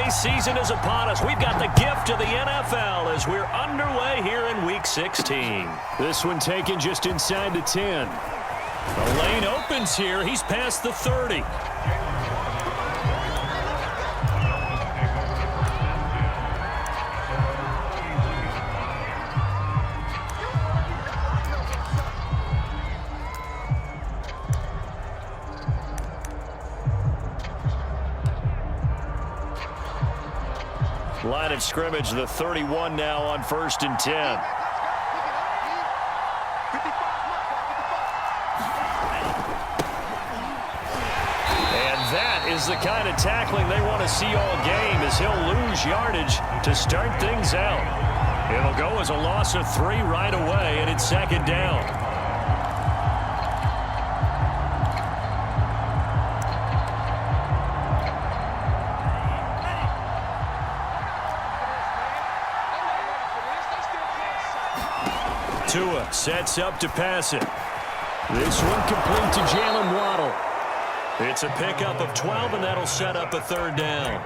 holiday season is upon us. We've got the gift of the NFL as we're underway here in Week 16. This one taken just inside the 10. The lane opens here. He's past the 30. Line of scrimmage, the 31 now on 1st and 10. And that is the kind of tackling they want to see all game, as he'll lose yardage to start things out. It'll go as a loss of 3 right away, and it's 2nd down. Tua sets up to pass it. This one complete to Jalen Waddle. It's a pickup of 12, and that'll set up a 3rd down.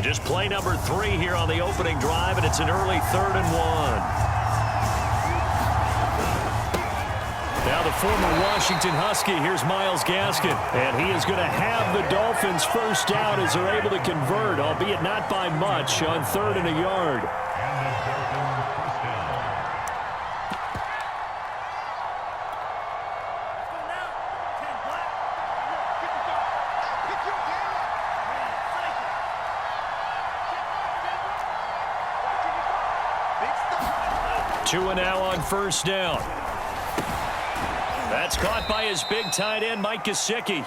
Just play number 3 here on the opening drive, and it's an early 3rd and 1. Now the former Washington Husky, here's Myles Gaskin. And he is going to have the Dolphins first down as they're able to convert, albeit not by much, on 3rd and a yard. Tua now on 1st down. That's caught by his big tight end, Mike Gesicki.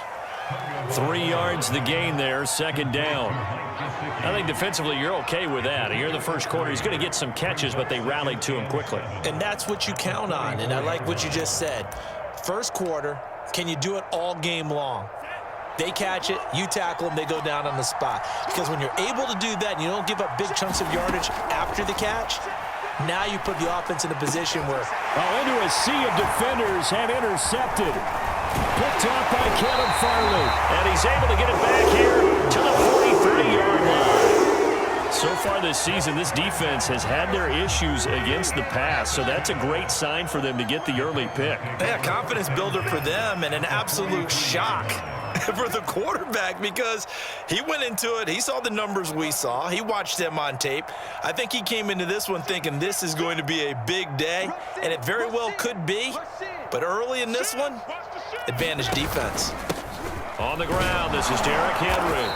3 yards the gain there, 2nd down. I think defensively you're okay with that. Here in the first quarter, he's going to get some catches, but they rallied to him quickly. And that's what you count on, and I like what you just said. First quarter, can you do it all game long? They catch it, you tackle them, they go down on the spot. Because when you're able to do that and you don't give up big chunks of yardage after the catch, now you put the offense in a position where... into a sea of defenders and intercepted. Picked off by Caleb Farley. And he's able to get it back here to the 43-yard line. So far this season, this defense has had their issues against the pass, so that's a great sign for them to get the early pick. Yeah, confidence builder for them and an absolute shock for the quarterback, because he went into it, he saw the numbers we saw, he watched them on tape. I think he came into this one thinking this is going to be a big day, and it very well could be, but early in this one, advantage defense. On the ground, this is Derrick Henry.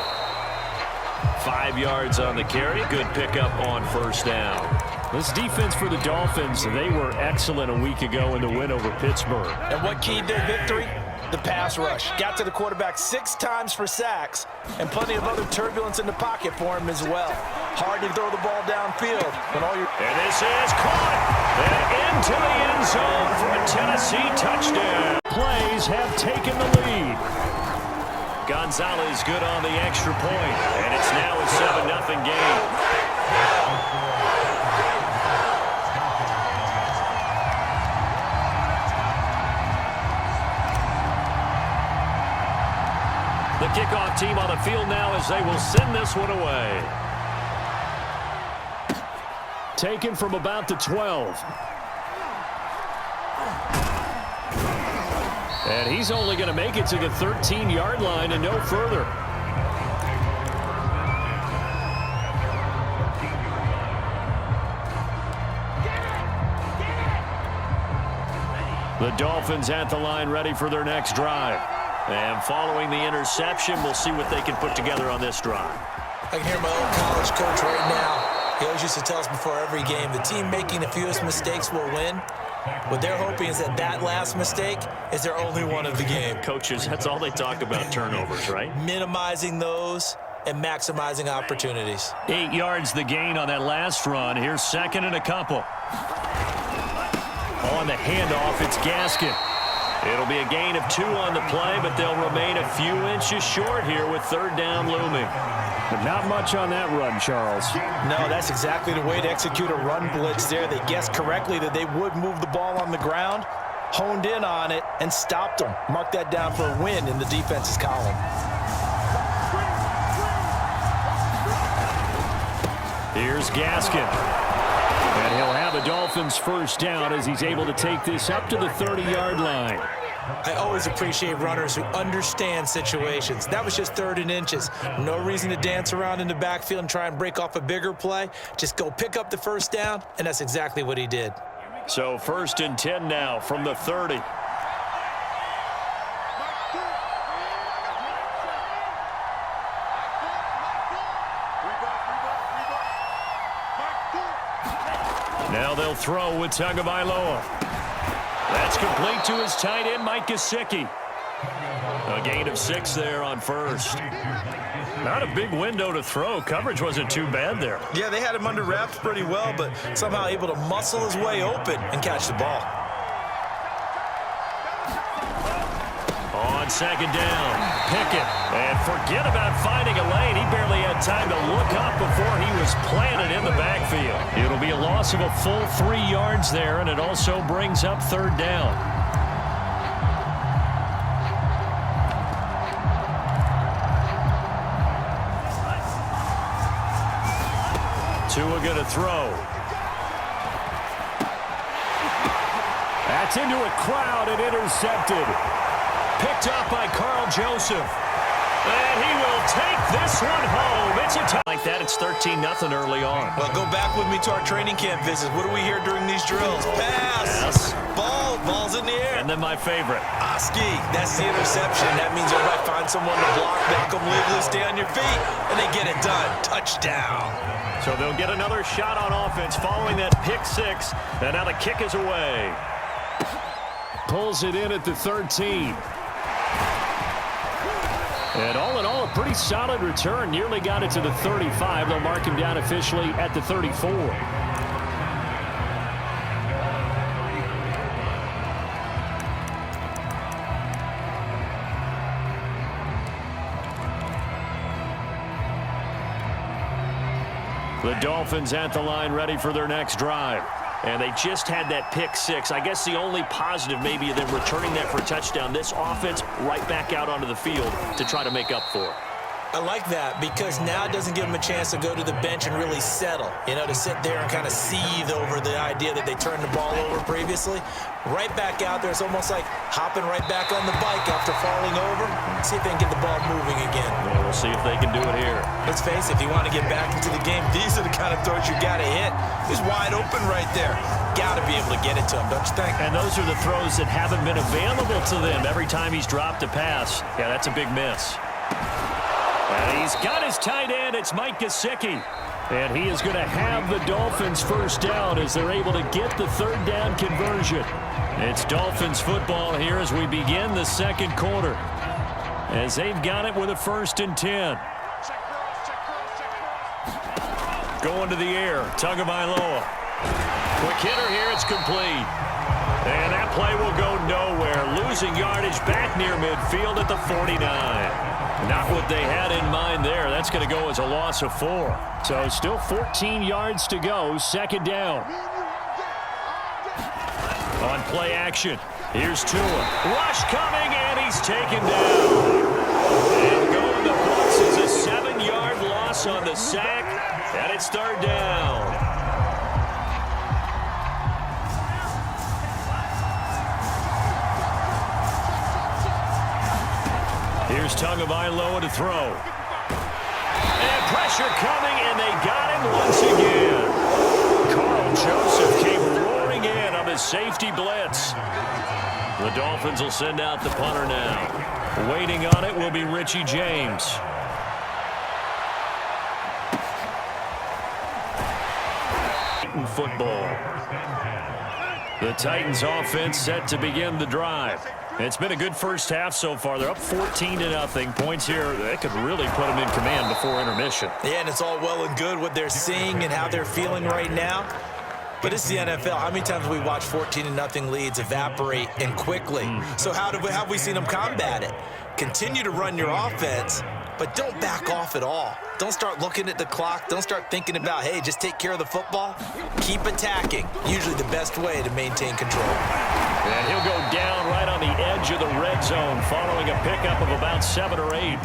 5 yards on the carry, good pickup on 1st down. This defense for the Dolphins, they were excellent a week ago in the win over Pittsburgh. And what keyed their victory? The pass rush. Got to the quarterback 6 times for sacks, and plenty of other turbulence in the pocket for him as well. Hard to throw the ball downfield when all your... And this is caught and into the end zone for a Tennessee touchdown. Plays have taken the lead. Gonzalez good on the extra point, and it's now a 7-0 game. The kickoff team on the field now as they will send this one away. Taken from about the 12. And he's only going to make it to the 13-yard line and no further. The Dolphins at the line ready for their next drive. And following the interception, we'll see what they can put together on this drive. I can hear my old college coach right now. He always used to tell us before every game, the team making the fewest mistakes will win. What they're hoping is that that last mistake is their only one of the game. Coaches, that's all they talk about, turnovers, right? Minimizing those and maximizing opportunities. 8 yards the gain on that last run. Here's 2nd and a couple. On the handoff, it's Gaskin. It'll be a gain of 2 on the play, but they'll remain a few inches short here with 3rd down looming. But not much on that run, Charles. No, that's exactly the way to execute a run blitz there. They guessed correctly that they would move the ball on the ground, honed in on it, and stopped them. Mark that down for a win in the defense's column. Here's Gaskin. And he'll have a Dolphins 1st down as he's able to take this up to the 30-yard line. I always appreciate runners who understand situations. That was just 3rd and inches. No reason to dance around in the backfield and try and break off a bigger play. Just go pick up the 1st down, and that's exactly what he did. So 1st and 10 now from the 30. Now they'll throw with Tagovailoa. That's complete to his tight end, Mike Gesicki. A gain of 6 there on 1st. Not a big window to throw. Coverage wasn't too bad there. Yeah, they had him under wraps pretty well, but somehow able to muscle his way open and catch the ball. On 2nd down, Pickett. And forget about finding a lane. He barely had time to look up before he was planted in the backfield. It'll be a loss of a full 3 yards there, and it also brings up 3rd down. Tua going to throw. That's into a crowd and intercepted. Picked up by Carl Joseph. And he will take this one home. It's a tie like that. It's 13-0 early on. Well, go back with me to our training camp visits. What do we hear during these drills? Pass. Yes. Ball's in the air. And then my favorite. Oski, that's the interception. That means everybody find someone to block, make them legally stay on your feet, and they get it done. Touchdown. So they'll get another shot on offense following that pick 6. And now the kick is away. Pulls it in at the 13. And all in all, a pretty solid return. Nearly got it to the 35. They'll mark him down officially at the 34. The Dolphins at the line ready for their next drive. And they just had that pick 6. I guess the only positive maybe of them returning that for a touchdown. This offense right back out onto the field to try to make up for it. I like that because now it doesn't give them a chance to go to the bench and really settle, to sit there and kind of seethe over the idea that they turned the ball over previously. Right back out there, it's almost like hopping right back on the bike after falling over. See if they can get the ball moving again. Well, we'll see if they can do it here. Let's face it, if you want to get back into the game, these are the kind of throws you got to hit. He's wide open right there. Got to be able to get it to him, don't you think? And those are the throws that haven't been available to them every time he's dropped a pass. Yeah, that's a big miss. And he's got his tight end. It's Mike Gesicki. And he is going to have the Dolphins 1st down as they're able to get the 3rd down conversion. It's Dolphins football here as we begin the 2nd quarter. As they've got it with a 1st and 10. Going to the air. Tagovailoa. Quick hitter here. It's complete. And that play will go nowhere. Losing yardage back near midfield at the 49. Not what they had in mind there. That's going to go as a loss of 4. So still 14 yards to go. 2nd down. On play action. Here's Tua. Rush coming, and he's taken down. And going the books is a 7-yard loss on the sack. And it's 3rd down. Here's Tagovailoa to throw. And pressure coming, and they got him once again. Carl Joseph came roaring in on the safety blitz. The Dolphins will send out the punter now. Waiting on it will be Richie James. Football. The Titans offense set to begin the drive. It's been a good first half so far. They're up 14-0. Points here that could really put them in command before intermission. Yeah, and it's all well and good what they're seeing and how they're feeling right now. But it's the NFL. How many times have we watched 14-0 leads evaporate and quickly? So how have we seen them combat it? Continue to run your offense, but don't back off at all. Don't start looking at the clock. Don't start thinking about, hey, just take care of the football. Keep attacking. Usually the best way to maintain control. And he'll go down right on the edge of the red zone following a pickup of about 7 or 8.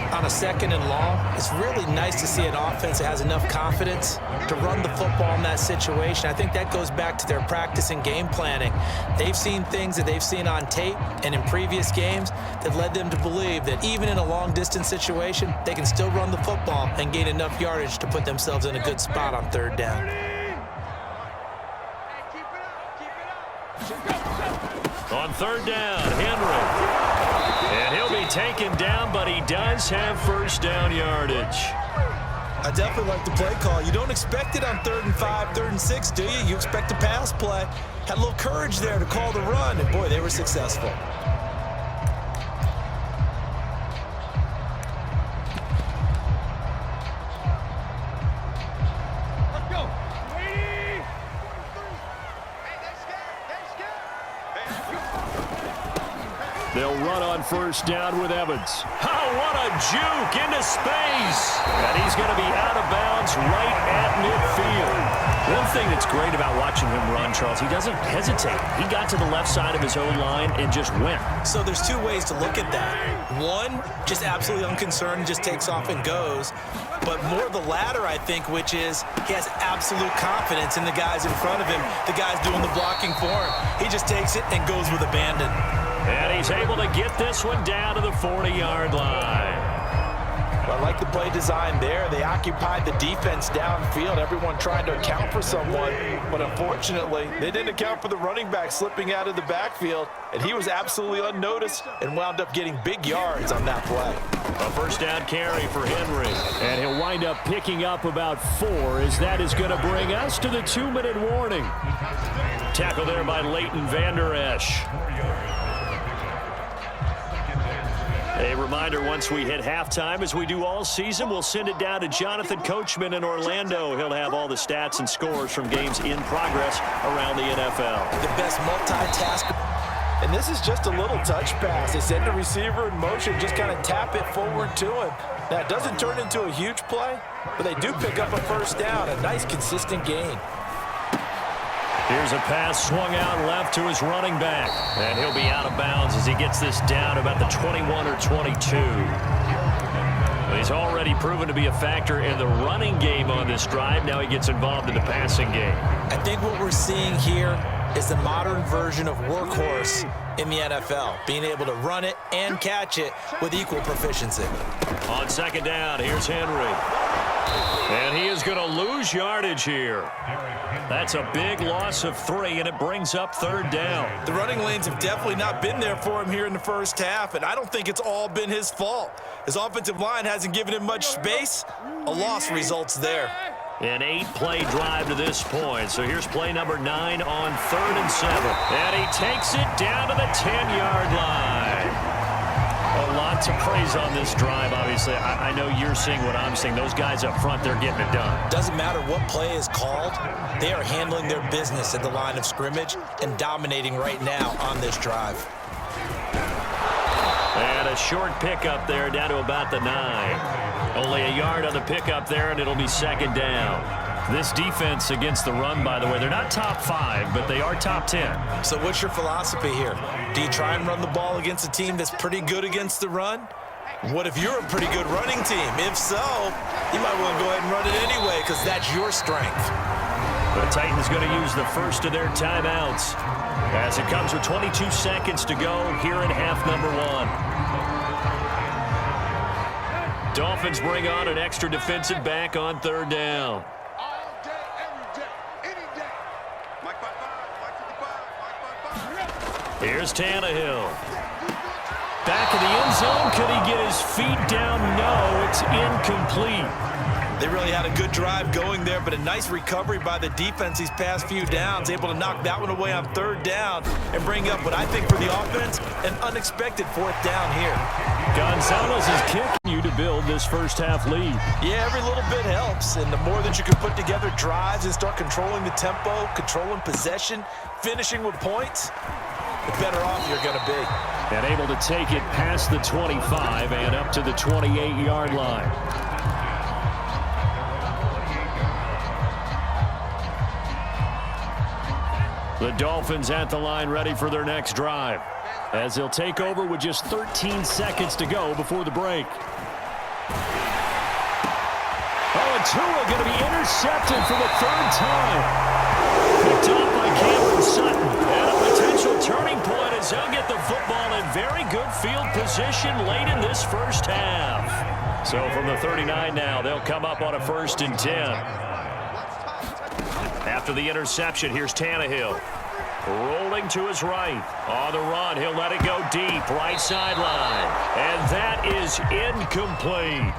On a 2nd and long, it's really nice to see an offense that has enough confidence to run the football in that situation. I think that goes back to their practice and game planning. They've seen things that they've seen on tape and in previous games that led them to believe that even in a long-distance situation, they can still run the football and gain enough yardage to put themselves in a good spot on 3rd down. On 3rd down, Henry. And he'll be taken down, but he does have 1st down yardage. I definitely like the play call. You don't expect it on 3rd and 5, 3rd and 6, do you? You expect a pass play. Had a little courage there to call the run, and boy, they were successful. They'll run on 1st down with Evans. Oh, what a juke into space. And he's going to be out of bounds right at midfield. One thing that's great about watching him run, Charles, he doesn't hesitate. He got to the left side of his own line and just went. So there's 2 ways to look at that. One, just absolutely unconcerned, just takes off and goes. But more the latter, I think, which is he has absolute confidence in the guys in front of him, the guys doing the blocking for him. He just takes it and goes with abandon. And he's able to get this one down to the 40-yard line. Well, I like the play design there. They occupied the defense downfield, everyone trying to account for someone. But unfortunately, they didn't account for the running back slipping out of the backfield, and he was absolutely unnoticed and wound up getting big yards on that play. A 1st down carry for Henry. And he'll wind up picking up about 4, as that is going to bring us to the 2-minute warning. Tackle there by Leighton Vander Esch. A reminder, once we hit halftime, as we do all season, we'll send it down to Jonathan Coachman in Orlando. He'll have all the stats and scores from games in progress around the NFL. The best multitasker. And this is just a little touch pass. They send the receiver in motion, just kind of tap it forward to him. Now, it doesn't turn into a huge play, but they do pick up a 1st down, a nice, consistent gain. Here's a pass swung out left to his running back. And he'll be out of bounds as he gets this down about the 21 or 22. He's already proven to be a factor in the running game on this drive. Now he gets involved in the passing game. I think what we're seeing here is the modern version of workhorse in the NFL, being able to run it and catch it with equal proficiency. On 2nd down, here's Henry. And he is going to lose yardage here. That's a big loss of 3, and it brings up 3rd down. The running lanes have definitely not been there for him here in the 1st half, and I don't think it's all been his fault. His offensive line hasn't given him much space. A loss results there. An 8-play drive to this point. So here's play number 9 on 3rd and 7. And he takes it down to the 10-yard line. A lot to praise on this drive, obviously. I know you're seeing what I'm seeing. Those guys up front, they're getting it done. Doesn't matter what play is called. They are handling their business at the line of scrimmage and dominating right now on this drive. And a short pickup there down to about the 9. Only a yard on the pickup there, and it'll be 2nd down. This defense against the run, by the way, they're not top 5, but they are top 10. So what's your philosophy here? Do you try and run the ball against a team that's pretty good against the run? What if you're a pretty good running team? If so, you might want to go ahead and run it anyway because that's your strength. The Titans going to use the first of their timeouts as it comes with 22 seconds to go here in half number 1. Dolphins bring on an extra defensive back on 3rd down. Here's Tannehill. Back in the end zone. Could he get his feet down? No, it's incomplete. They really had a good drive going there, but a nice recovery by the defense these past few downs, able to knock that one away on 3rd down and bring up what I think for the offense, an unexpected 4th down here. Gonzalez is kicking. You continue to build this first-half lead. Yeah, every little bit helps, and the more that you can put together drives and start controlling the tempo, controlling possession, finishing with points, the better off you're going to be. And able to take it past the 25 and up to the 28-yard line. The Dolphins at the line ready for their next drive, as they'll take over with just 13 seconds to go before the break. Oh, and Tua going to be intercepted for the third time. Picked off by Cameron Sutton. And a potential turning point as they'll get the football in very good field position late in this first half. So from the 39 now, they'll come up on a 1st and 10. After the interception, here's Tannehill. Rolling to his right. On the run, he'll let it go deep. Right sideline. And that is incomplete.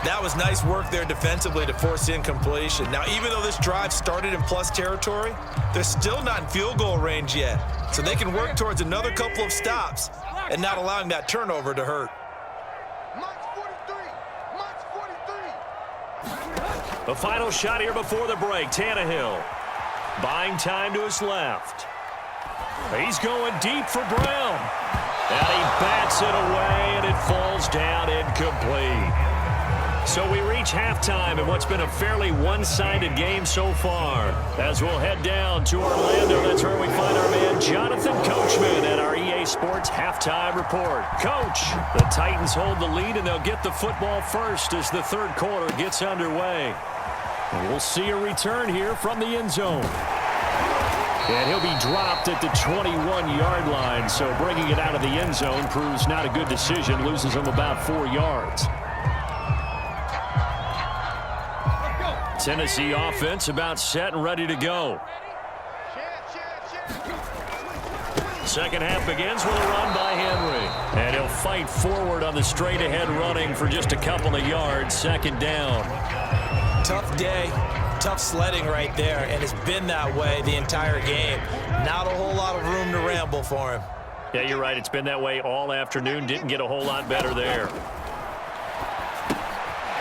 That was nice work there defensively to force incompletion. Now, even though this drive started in plus territory, they're still not in field goal range yet. So they can work towards another couple of stops and not allowing that turnover to hurt. The final shot here before the break. Tannehill buying time to his left. He's going deep for Brown. And he bats it away, and it falls down incomplete. So we reach halftime in what's been a fairly one-sided game so far. As we'll head down to Orlando, that's where we find our man Jonathan Coachman at our EA Sports Halftime Report. Coach, the Titans hold the lead, and they'll get the football first as the third quarter gets underway. And we'll see a return here from the end zone. And he'll be dropped at the 21-yard line, so bringing it out of the end zone proves not a good decision, loses him about 4 yards. Tennessee offense about set and ready to go. Second half begins with a run by Henry. And he'll fight forward on the straight-ahead running for just a couple of yards. Second down. Tough day, tough sledding right there, and it's been that way the entire game. Not a whole lot of room to ramble for him. Yeah, you're right. It's been that way all afternoon. Didn't get a whole lot better there.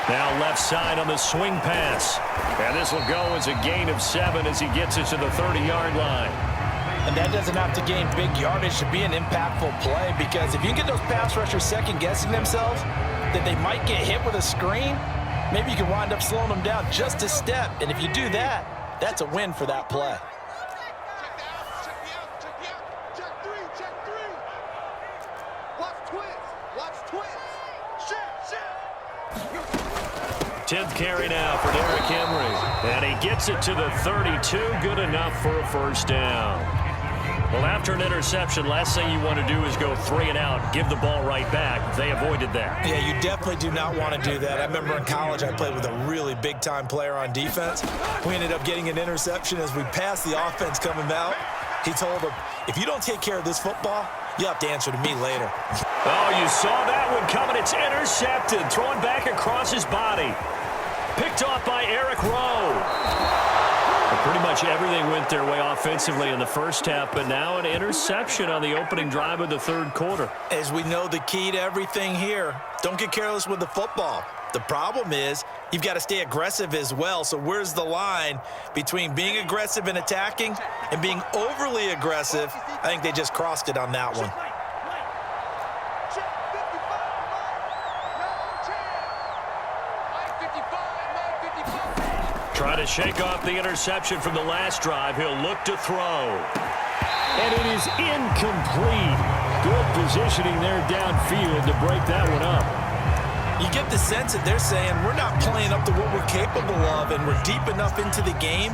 Now left side on the swing pass. And this will go as a gain of 7 as he gets it to the 30-yard line. And that doesn't have to gain big yardage to be an impactful play, because if you get those pass rushers second-guessing themselves that they might get hit with a screen, maybe you can wind up slowing them down just a step. And if you do that, that's a win for that play. Tenth carry now for Derrick Henry. And he gets it to the 32. Good enough for a first down. Well, after an interception, last thing you want to do is go 3 and out, give the ball right back. They avoided that. Yeah, you definitely do not want to do that. I remember in college I played with a really big-time player on defense. We ended up getting an interception as we passed the offense coming out. He told him, if you don't take care of this football, you'll have to answer to me later. Oh, you saw that one coming. It's intercepted. Thrown back across his body. Picked off by Eric Rowe. Pretty much everything went their way offensively in the first half, but now an interception on the opening drive of the third quarter. As we know, the key to everything here, don't get careless with the football. The problem is you've got to stay aggressive as well. So where's the line between being aggressive and attacking and being overly aggressive? I think they just crossed it on that one. Trying to shake off the interception from the last drive. He'll look to throw. And it is incomplete. Good positioning there downfield to break that one up. You get the sense that they're saying we're not playing up to what we're capable of, and we're deep enough into the game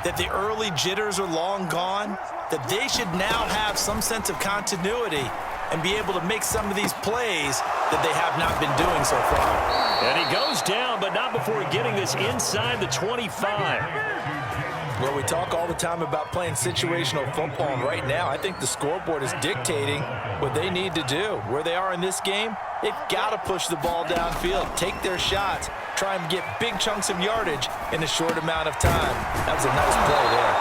that the early jitters are long gone, that they should now have some sense of continuity and be able to make some of these plays that they have not been doing so far. And he goes down, but not before getting this inside the 25. Well, we talk all the time about playing situational football, and right now I think the scoreboard is dictating what they need to do. Where they are in this game, they've got to push the ball downfield, take their shots, try and get big chunks of yardage in a short amount of time. That was a nice play there.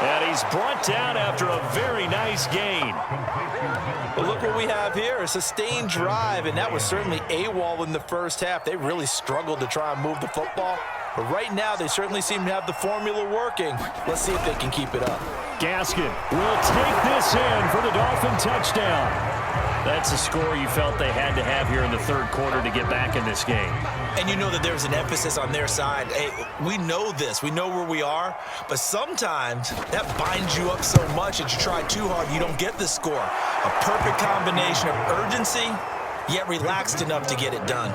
And he's brought down after a very nice gain. But look what we have here, a sustained drive, and that was certainly AWOL in the first half. They really struggled to try and move the football. But right now, they certainly seem to have the formula working. Let's see if they can keep it up. Gaskin will take this in for the Dolphin touchdown. That's a score you felt they had to have here in the third quarter to get back in this game. And you know that there's an emphasis on their side. Hey, we know this. We know where we are. But sometimes that binds you up so much that you try too hard, you don't get the score. A perfect combination of urgency, yet relaxed enough to get it done.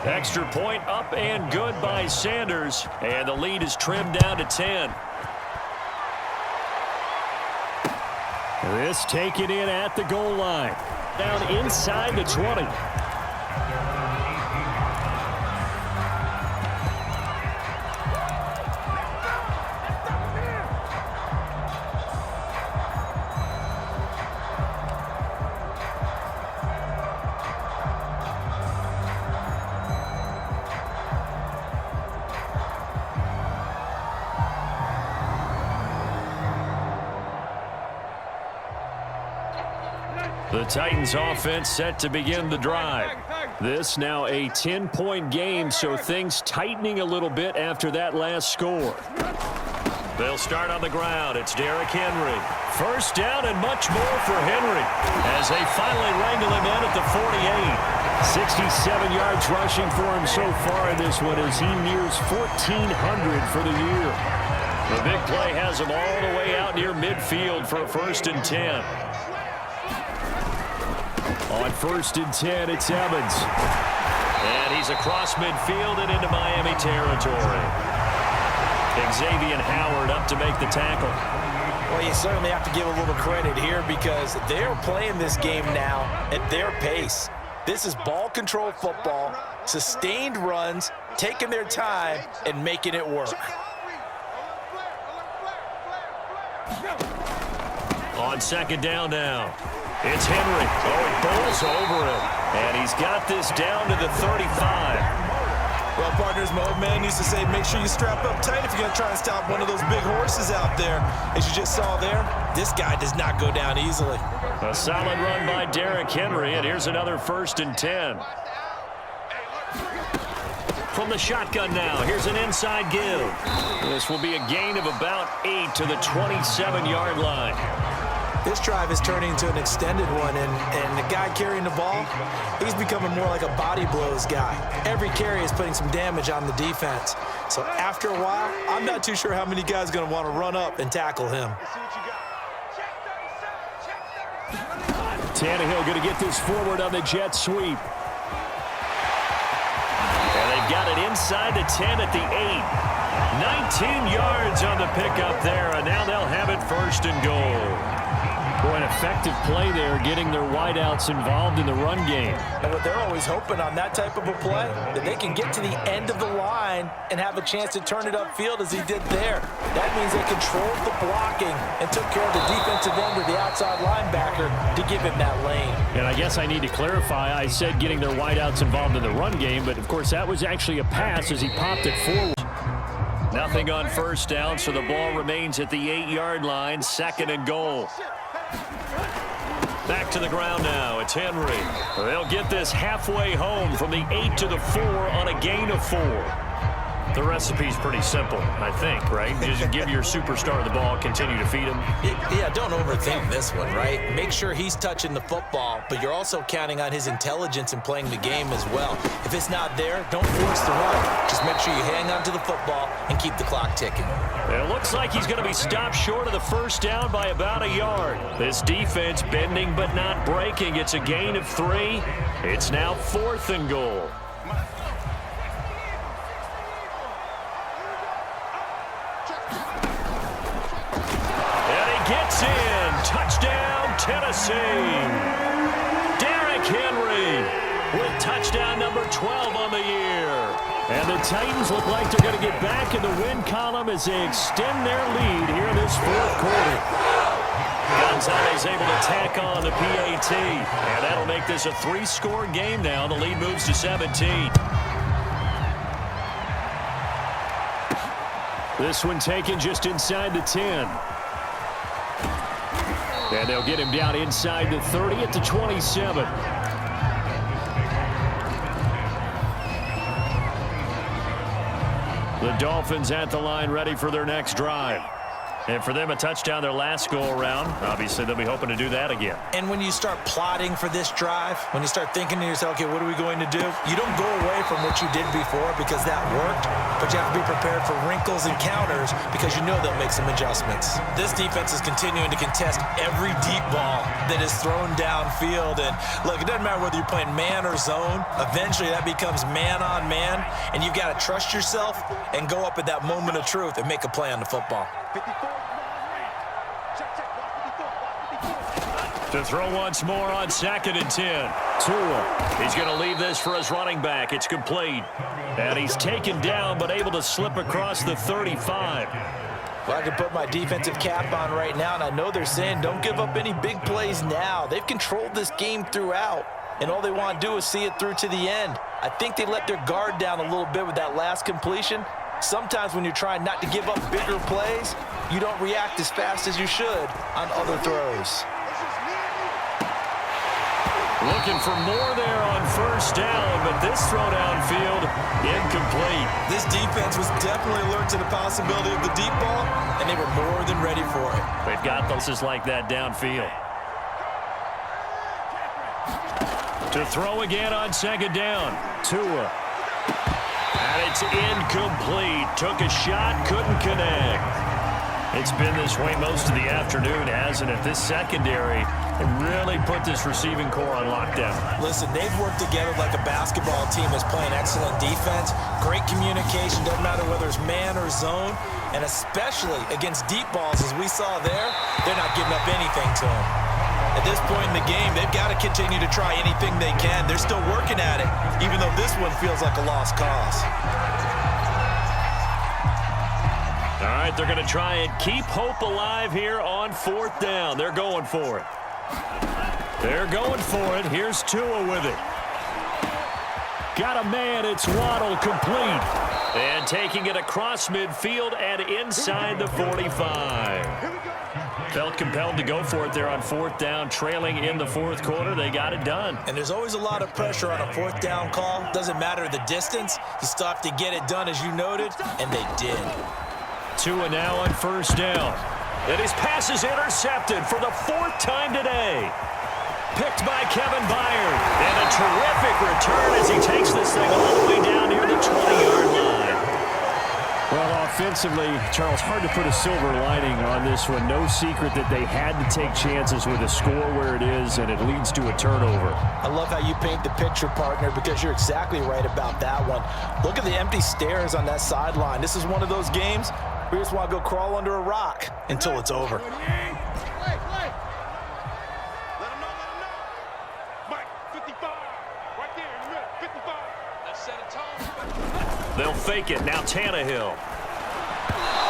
Extra point up and good by Sanders. And the lead is trimmed down to 10. This taken in at the goal line. Down inside the 20. The Titans offense set to begin the drive. This now a 10-point game, so things tightening a little bit after that last score. They'll start on the ground. It's Derrick Henry. First down and much more for Henry as they finally wrangle him in at the 48. 67 yards rushing for him so far in this one as he nears 1,400 for the year. The big play has him all the way out near midfield for a 1st and 10. On 1st and 10, it's Evans. And he's across midfield and into Miami territory. Xavier Howard up to make the tackle. Well, you certainly have to give a little credit here because they're playing this game now at their pace. This is ball control football, sustained runs, taking their time, and making it work. On 2nd down now. It's Henry. Oh, he bowls over him. And he's got this down to the 35. Well, partners, my old man used to say, make sure you strap up tight if you're going to try and stop one of those big horses out there. As you just saw there, this guy does not go down easily. A solid run by Derrick Henry, and here's another 1st and 10. From the shotgun now, here's an inside give. This will be a gain of about 8 to the 27-yard line. This drive is turning into an extended one, and the guy carrying the ball, he's becoming more like a body blows guy. Every carry is putting some damage on the defense. So after a while, I'm not too sure how many guys are going to want to run up and tackle him. Tannehill going to get this forward on the jet sweep. And they've got it inside the 10 at the 8. 19 yards on the pickup there, and now they'll have it 1st and goal. Boy, an effective play there, getting their wideouts involved in the run game. And what they're always hoping on that type of a play, that they can get to the end of the line and have a chance to turn it upfield as he did there. That means they controlled the blocking and took care of the defensive end or the outside linebacker to give him that lane. And I guess I need to clarify, I said getting their wideouts involved in the run game, but of course that was actually a pass as he popped it forward. Nothing on 1st down, so the ball remains at the 8-yard line, 2nd and goal. Back to the ground now. It's Henry. They'll get this halfway home from the 8 to the 4 on a gain of 4. The recipe's pretty simple, I think, right? Just give your superstar the ball, continue to feed him. Yeah, don't overthink this one, right? Make sure he's touching the football, but you're also counting on his intelligence in playing the game as well. If it's not there, don't force the run. Just make sure you hang on to the football and keep the clock ticking. It looks like he's going to be stopped short of the 1st down by about a yard. This defense bending but not breaking. It's a gain of 3. It's now 4th and goal. Gets in. Touchdown, Tennessee. Derrick Henry with touchdown number 12 on the year. And the Titans look like they're going to get back in the win column as they extend their lead here in this 4th quarter. Gonzalez able to tack on the PAT. And that'll make this a 3-score game now. The lead moves to 17. This one taken just inside the 10. And they'll get him down inside the 30 at the 27. The Dolphins at the line ready for their next drive. And for them, a touchdown their last go-around. Obviously, they'll be hoping to do that again. And when you start plotting for this drive, when you start thinking to yourself, okay, what are we going to do? You don't go away from what you did before because that worked, but you have to be prepared for wrinkles and counters because you know they'll make some adjustments. This defense is continuing to contest every deep ball that is thrown downfield. And look, it doesn't matter whether you're playing man or zone. Eventually, that becomes man on man, and you've got to trust yourself and go up at that moment of truth and make a play on the football. To throw once more on 2nd and 10. Tua. He's going to leave this for his running back. It's complete. And he's taken down but able to slip across the 35. Well, I can put my defensive cap on right now, and I know they're saying don't give up any big plays now. They've controlled this game throughout, and all they want to do is see it through to the end. I think they let their guard down a little bit with that last completion. Sometimes when you're trying not to give up bigger plays, you don't react as fast as you should on other throws. Looking for more there on 1st down, but this throw downfield, incomplete. This defense was definitely alert to the possibility of the deep ball, and they were more than ready for it. They've got those like that downfield. To throw again on 2nd down. Tua. And it's incomplete. Took a shot, couldn't connect. It's been this way most of the afternoon, hasn't it? This secondary really put this receiving core on lockdown. Listen, they've worked together like a basketball team is playing excellent defense. Great communication, doesn't matter whether it's man or zone. And especially against deep balls, as we saw there, they're not giving up anything to them. At this point in the game, they've got to continue to try anything they can. They're still working at it, even though this one feels like a lost cause. All right, they're going to try and keep hope alive here on 4th down. They're going for it. They're going for it. Here's Tua with it. Got a man. It's Waddle, complete. And taking it across midfield and inside the 45. Felt compelled to go for it there on 4th down, trailing in the 4th quarter. They got it done. And there's always a lot of pressure on a 4th down call. Doesn't matter the distance. You still have to get it done, as you noted, and they did. Tua now on 1st down. And his pass is intercepted for the 4th time today. Picked by Kevin Byard. And a terrific return as he takes this thing all the way down near the 20-yard line. Well, offensively, Charles, hard to put a silver lining on this one. No secret that they had to take chances with a score where it is, and it leads to a turnover. I love how you paint the picture, partner, because you're exactly right about that one. Look at the empty stares on that sideline. This is one of those games where you just want to go crawl under a rock until it's over. They'll fake it. Now Tannehill.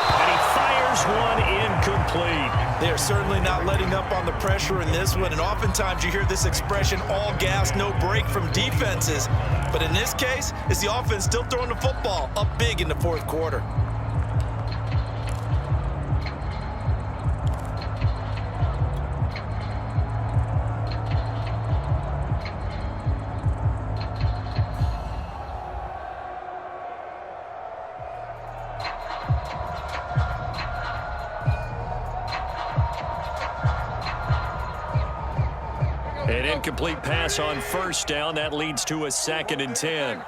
And he fires one incomplete. They are certainly not letting up on the pressure in this one. And oftentimes you hear this expression, all gas, no break from defenses. But in this case, it's the offense still throwing the football up big in the 4th quarter. An incomplete pass on 1st down. That leads to a 2nd and 10.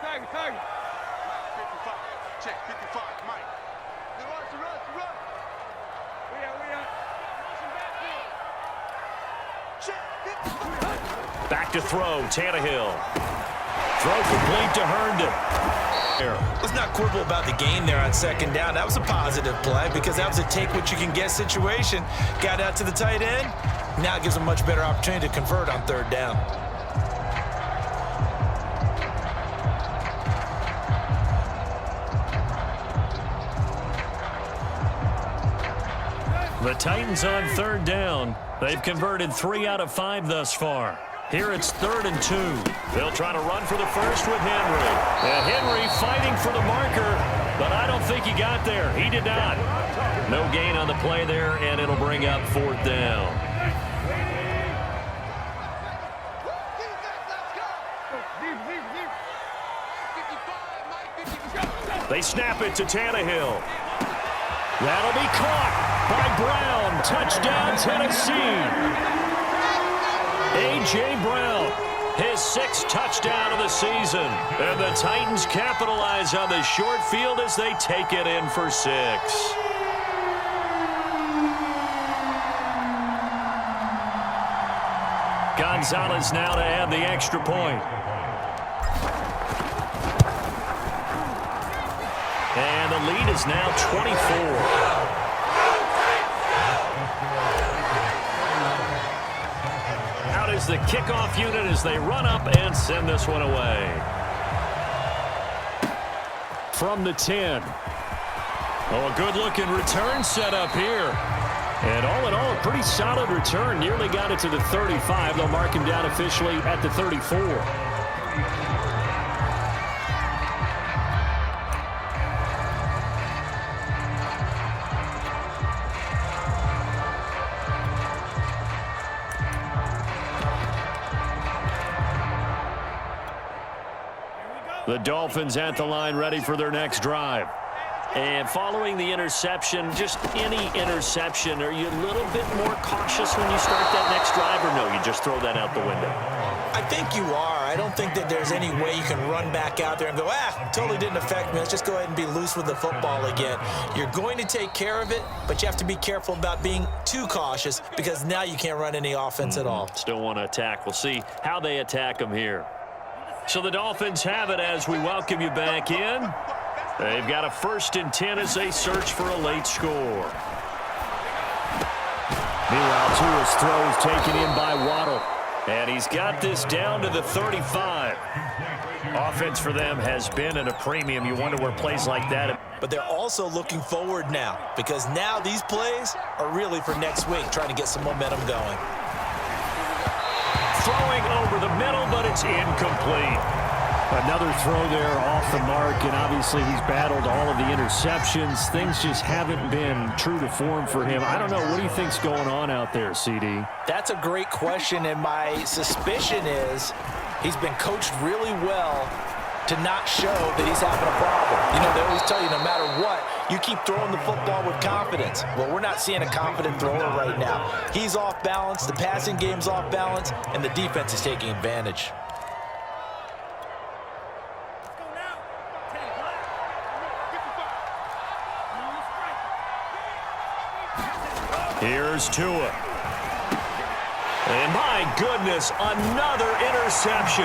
Back to throw. Tannehill. Throw complete to Herndon. Let's not quibble about the game there on 2nd down. That was a positive play because that was a take-what-you-can-get situation. Got out to the tight end. Now it gives them a much better opportunity to convert on 3rd down. The Titans on 3rd down. They've converted 3 out of 5 thus far. Here it's 3rd and 2. They'll try to run for the first with Henry. And Henry fighting for the marker, but I don't think he got there. He did not. No gain on the play there, and it'll bring up 4th down. They snap it to Tannehill. That'll be caught by Brown. Touchdown, Tennessee. A.J. Brown, his 6th touchdown of the season. And the Titans capitalize on the short field as they take it in for 6. Gonzalez now to add the extra point. And the lead is now 24. Out is the kickoff unit as they run up and send this one away. From the 10. Oh, a good-looking return set up here. And all in all, a pretty solid return. Nearly got it to the 35. They'll mark him down officially at the 34. The Dolphins at the line ready for their next drive. And following the interception, just any interception, are you a little bit more cautious when you start that next drive, or no, you just throw that out the window? I think you are. I don't think that there's any way you can run back out there and go, totally didn't affect me. Let's just go ahead and be loose with the football again. You're going to take care of it, but you have to be careful about being too cautious because now you can't run any offense at all. Still want to attack. We'll see how they attack them here. So the Dolphins have it as we welcome you back in. They've got a 1st and 10 as they search for a late score. Meanwhile, Tua's throw is taken in by Waddle. And he's got this down to the 35. Offense for them has been at a premium. You wonder where plays like that. But they're also looking forward now because now these plays are really for next week, trying to get some momentum going. Throwing over the middle, but it's incomplete. Another throw there off the mark, and obviously he's battled all of the interceptions. Things just haven't been true to form for him. I don't know. What do you think's going on out there, CD? That's a great question, and my suspicion is he's been coached really well to not show that he's having a problem. You know, they always tell you no matter what, you keep throwing the football with confidence. Well, we're not seeing a confident thrower right now. He's off balance, the passing game's off balance, and the defense is taking advantage. Here's Tua. And my goodness, another interception.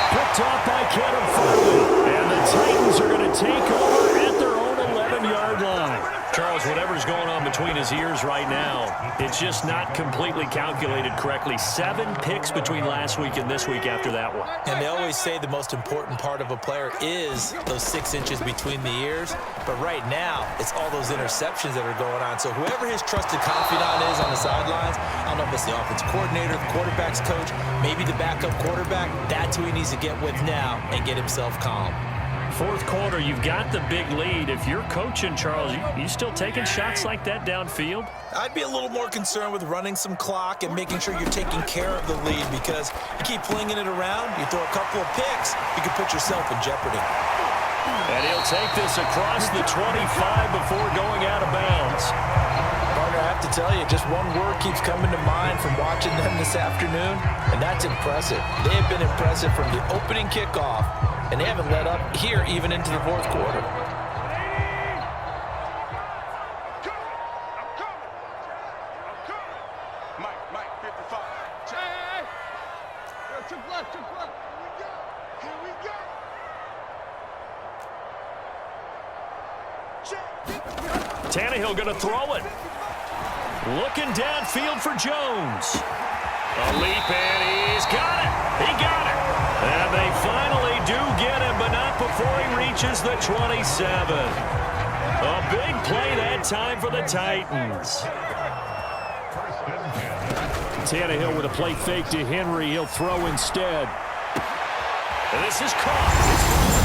Picked off by Kevin Farley. And the Titans are going to take over at their own 11-yard line. Charles, whatever's going on between his ears right now, it's just not completely calculated correctly. 7 picks between last week and this week after that one. And they always say the most important part of a player is those 6 inches between the ears. But right now, it's all those interceptions that are going on. So whoever his trusted confidant is on the sidelines, I don't know if it's the offense coordinator, the quarterback's coach, maybe the backup quarterback, that's who he needs to get with now and get himself calm. 4th quarter, you've got the big lead. If you're coaching, Charles, you still taking shots like that downfield? I'd be a little more concerned with running some clock and making sure you're taking care of the lead because you keep flinging it around, you throw a couple of picks, you can put yourself in jeopardy. And he'll take this across the 25 before going out of bounds. Partner, I have to tell you, just one word keeps coming to mind from watching them this afternoon, and that's impressive. They have been impressive from the opening kickoff, and they haven't let up here even into the 4th quarter. Mike, 55. Hey! Took left. Here we go. Tannehill going to throw it. Looking downfield for Jones. A leap, and he's got it. He got it. And they finally do get him, but not before he reaches the 27. A big play that time for the Titans. Tannehill with a play fake to Henry. He'll throw instead. And this is caught.